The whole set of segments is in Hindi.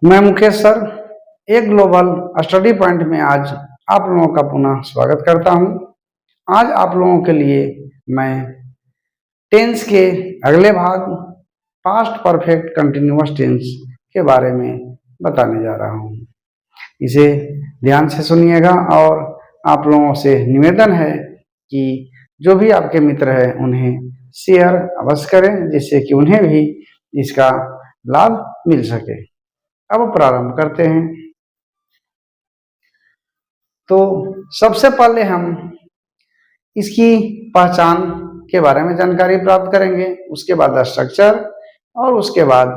मैं मुकेश सर एक ग्लोबल स्टडी पॉइंट में आज आप लोगों का पुनः स्वागत करता हूं। आज आप लोगों के लिए मैं टेंस के अगले भाग पास्ट परफेक्ट कंटिन्यूअस टेंस के बारे में बताने जा रहा हूं। इसे ध्यान से सुनिएगा और आप लोगों से निवेदन है कि जो भी आपके मित्र हैं उन्हें शेयर अवश्य करें, जिससे कि उन्हें भी इसका लाभ मिल सके। अब प्रारंभ करते हैं। तो सबसे पहले हम इसकी पहचान के बारे में जानकारी प्राप्त करेंगे, उसके बाद स्ट्रक्चर और उसके बाद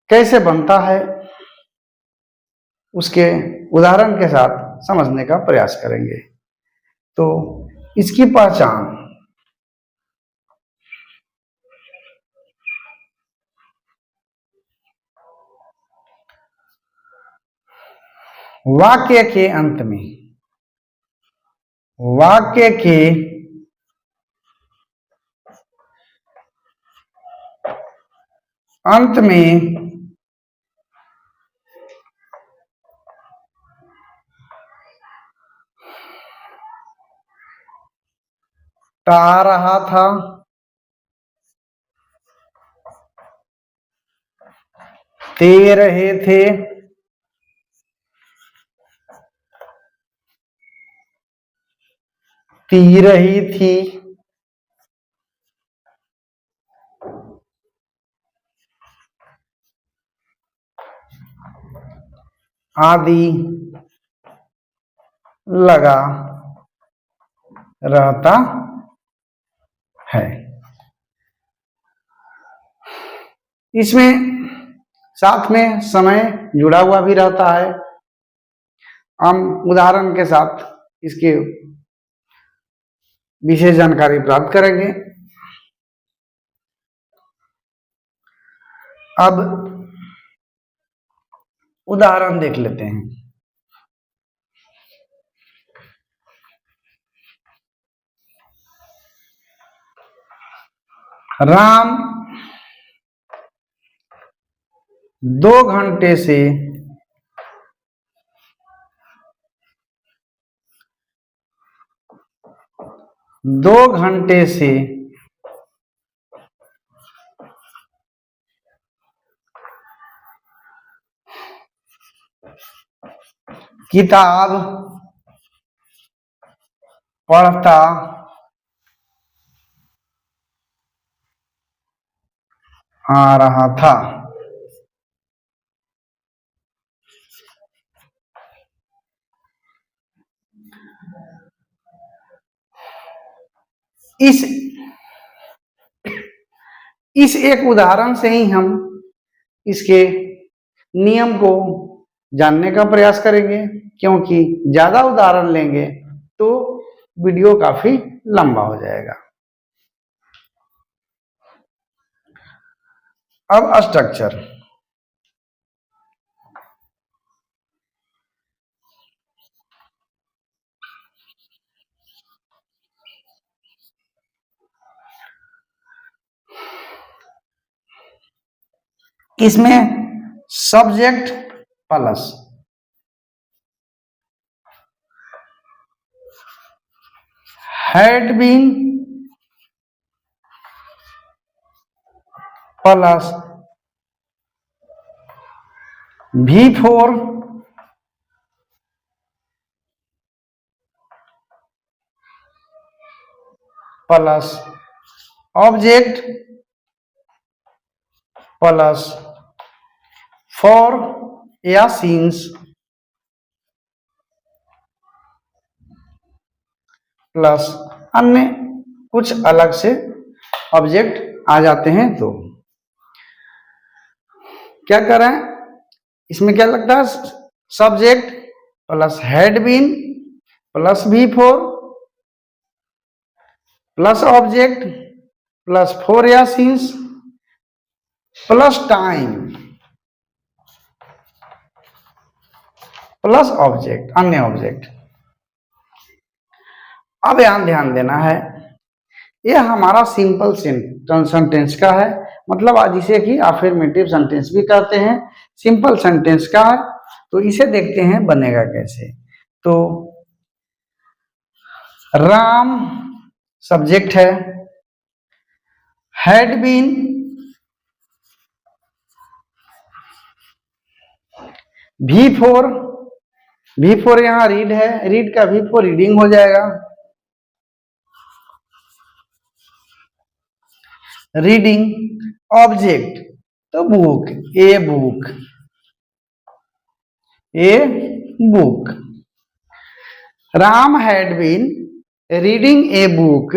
कैसे बनता है उसके उदाहरण के साथ समझने का प्रयास करेंगे। तो इसकी पहचान, वाक्य के अंत में टा रहा था, ते रहे थे, पी रही थी, आदि लगा रहता है। इसमें साथ में समय जुड़ा हुआ भी रहता है। हम उदाहरण के साथ इसके विशेष जानकारी प्राप्त करेंगे। अब उदाहरण देख लेते हैं। राम 2 घंटे से किताब पढ़ता आ रहा था। इस एक उदाहरण से ही हम इसके नियम को जानने का प्रयास करेंगे, क्योंकि ज्यादा उदाहरण लेंगे तो वीडियो काफी लंबा हो जाएगा। अब स्ट्रक्चर, इसमें subject plus had been plus V4 plus object plus for या सीन्स प्लस अन्य कुछ अलग से ऑब्जेक्ट आ जाते हैं। तो क्या करें, इसमें क्या लगता है, subject plus had been plus V4 plus object plus for या since plus time plus object, अन्य ऑब्जेक्ट। अब यहां ध्यान देना है, यह हमारा सिंपल सेंटेंस का है, मतलब जिसे कि अफर्मेटिव सेंटेंस भी कहते हैं। सिंपल सेंटेंस का है। तो इसे देखते हैं बनेगा कैसे। तो राम सब्जेक्ट है, हैड बीन वी फोर यहां रीड है, रीड का वी फोर रीडिंग हो जाएगा। रीडिंग ऑब्जेक्ट तो book, a book. Ram had been reading a book.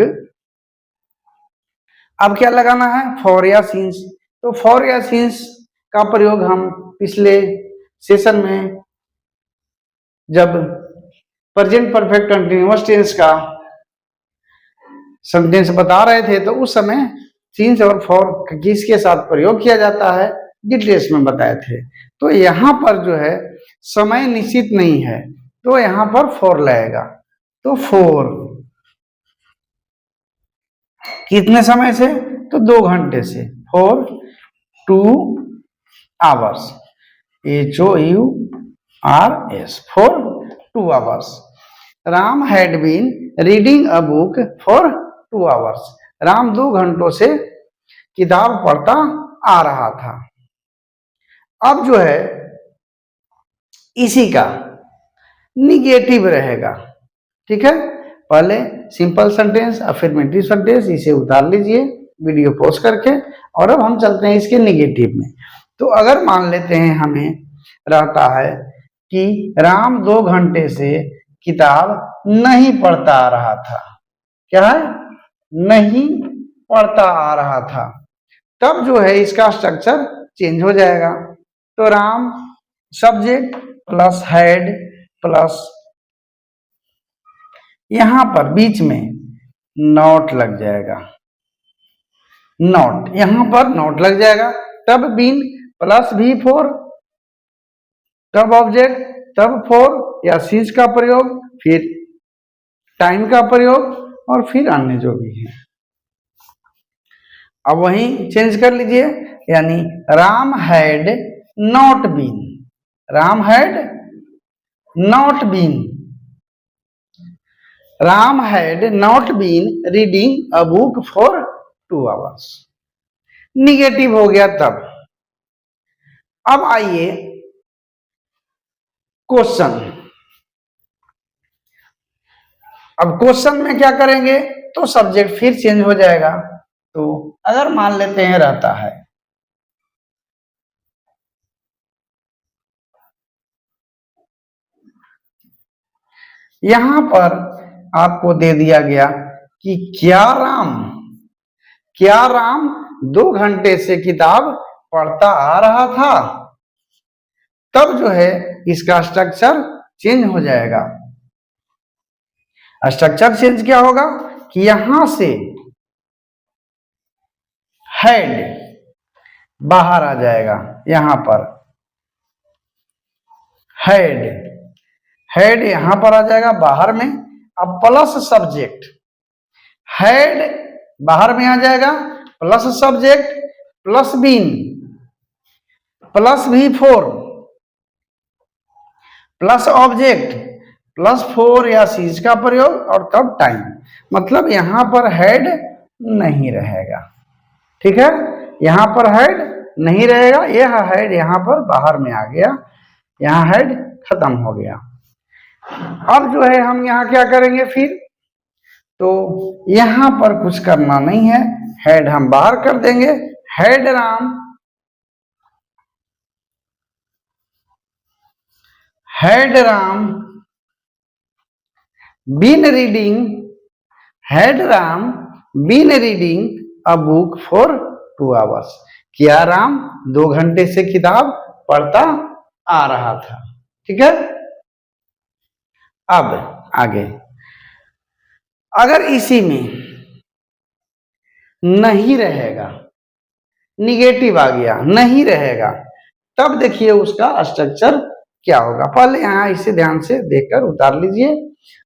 अब क्या लगाना है, फॉर या सिंस। तो फॉर या सिंस का प्रयोग हम पिछले सेशन में जब प्रेजेंट परफेक्ट कंटीन्यूअस टेंस का सेंटेंस बता रहे थे तो उस समय सिंस और फॉर किसके साथ प्रयोग किया जाता है डिटेल्स में बताए थे। तो यहां पर जो है समय निश्चित नहीं है तो यहां पर फॉर लगेगा। तो फॉर कितने समय से, तो 2 घंटे से, for 2 hours, HOURS, for 2 hours. Ram had been reading a book for 2 hours. Ram 2 घंटों से किताब पढ़ता आ रहा था। अब जो है इसी का निगेटिव रहेगा, ठीक है। पहले सिंपल सेंटेंस, अफर्मेटिव सेंटेंस, इसे उतार लीजिए वीडियो पॉज करके, और अब हम चलते हैं इसके निगेटिव में। तो अगर मान लेते हैं हमें रहता है कि राम 2 घंटे से किताब नहीं पढ़ता आ रहा था। क्या है, नहीं पढ़ता आ रहा था। तब जो है इसका स्ट्रक्चर चेंज हो जाएगा। तो Ram subject plus had plus यहां पर बीच में नॉट लग जाएगा, नॉट, यहां पर नॉट लग जाएगा। तब बीन प्लस भी फोर, तब ऑब्जेक्ट, तब फोर या सीज का प्रयोग, फिर टाइम का प्रयोग और फिर अन्य जो भी है। अब वहीं चेंज कर लीजिए, यानी Ram had not been, Ram had not been, Ram had not been reading a book for 2 hours. Negative हो गया तब। अब आइए क्वेश्चन। अब क्वेश्चन में क्या करेंगे, तो सब्जेक्ट फिर चेंज हो जाएगा। तो अगर मान लेते हैं रहता है यहां पर आपको दे दिया गया कि क्या राम 2 घंटे से किताब पढ़ता आ रहा था। तब जो है इसका स्ट्रक्चर चेंज हो जाएगा। स्ट्रक्चर चेंज क्या होगा कि यहां से हैड बाहर आ जाएगा, यहां पर हैड यहां पर आ जाएगा बाहर में। अब प्लस सब्जेक्ट, हैड बाहर में आ जाएगा, plus subject plus been plus भी four plus object plus four या सीज का प्रयोग और तब टाइम। मतलब यहां पर हेड नहीं रहेगा, ठीक है। यहां पर हेड नहीं रहेगा, यह हेड यहां पर बाहर में आ गया, यहां हेड खत्म हो गया। अब जो है हम यहां क्या करेंगे फिर, तो यहां पर कुछ करना नहीं है, हेड हम बाहर कर देंगे। Had Ram been reading, had Ram been reading a book for 2 hours. क्या राम 2 घंटे से किताब पढ़ता आ रहा था, ठीक है। अब आगे अगर इसी में नहीं रहेगा, निगेटिव आ गया, नहीं रहेगा, तब देखिए उसका स्ट्रक्चर क्या होगा। पहले यहां इसे ध्यान से देखकर उतार लीजिए,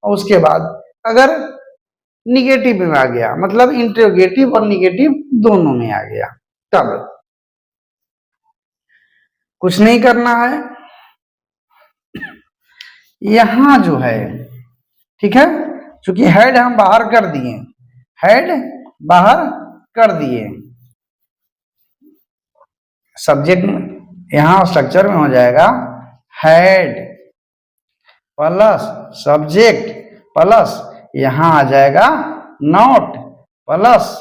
और उसके बाद अगर निगेटिव में आ गया, मतलब इंटरोगेटिव और निगेटिव दोनों में आ गया, तब कुछ नहीं करना है। यहां जो है, ठीक है, क्योंकि हेड हम बाहर कर दिए, हेड बाहर कर दिए, सब्जेक्ट में यहां स्ट्रक्चर में हो जाएगा हेड प्लस सब्जेक्ट प्लस यहां आ जाएगा नॉट प्लस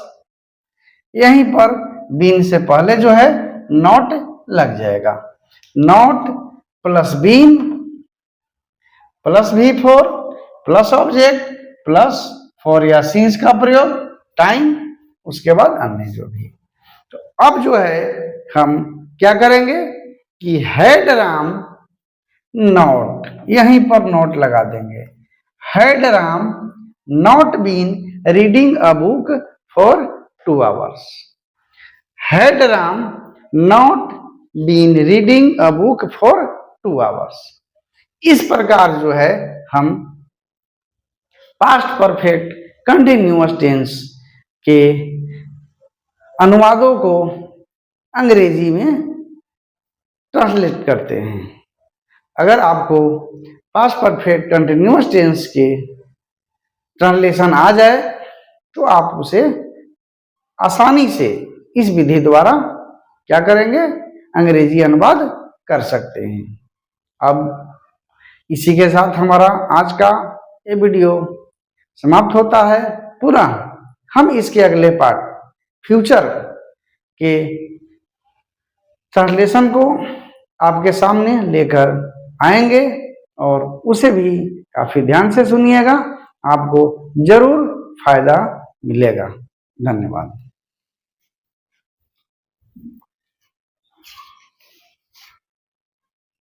यहीं पर बीन से पहले जो है नॉट लग जाएगा, not plus been plus V4 plus object plus for या सिंस का प्रयोग टाइम, उसके बाद अन्य जो भी। तो अब जो है हम क्या करेंगे कि हेड राम नॉट, यहीं पर नोट लगा देंगे, had Ram not been reading a book for 2 hours, had Ram not been reading a book for 2 hours। इस प्रकार जो है हम पास्ट परफेक्ट कंटिन्यूअस टेंस के अनुवादों को अंग्रेजी में ट्रांसलेट करते हैं। अगर आपको पास्ट परफेक्ट कंटिन्यूअस टेंस के ट्रांसलेशन आ जाए तो आप उसे आसानी से इस विधि द्वारा क्या करेंगे, अंग्रेजी अनुवाद कर सकते हैं। अब इसी के साथ हमारा आज का ये वीडियो समाप्त होता है। पुनः हम इसके अगले पार्ट फ्यूचर के ट्रांसलेशन को आपके सामने लेकर आएंगे और उसे भी काफी ध्यान से सुनिएगा, आपको जरूर फायदा मिलेगा। धन्यवाद।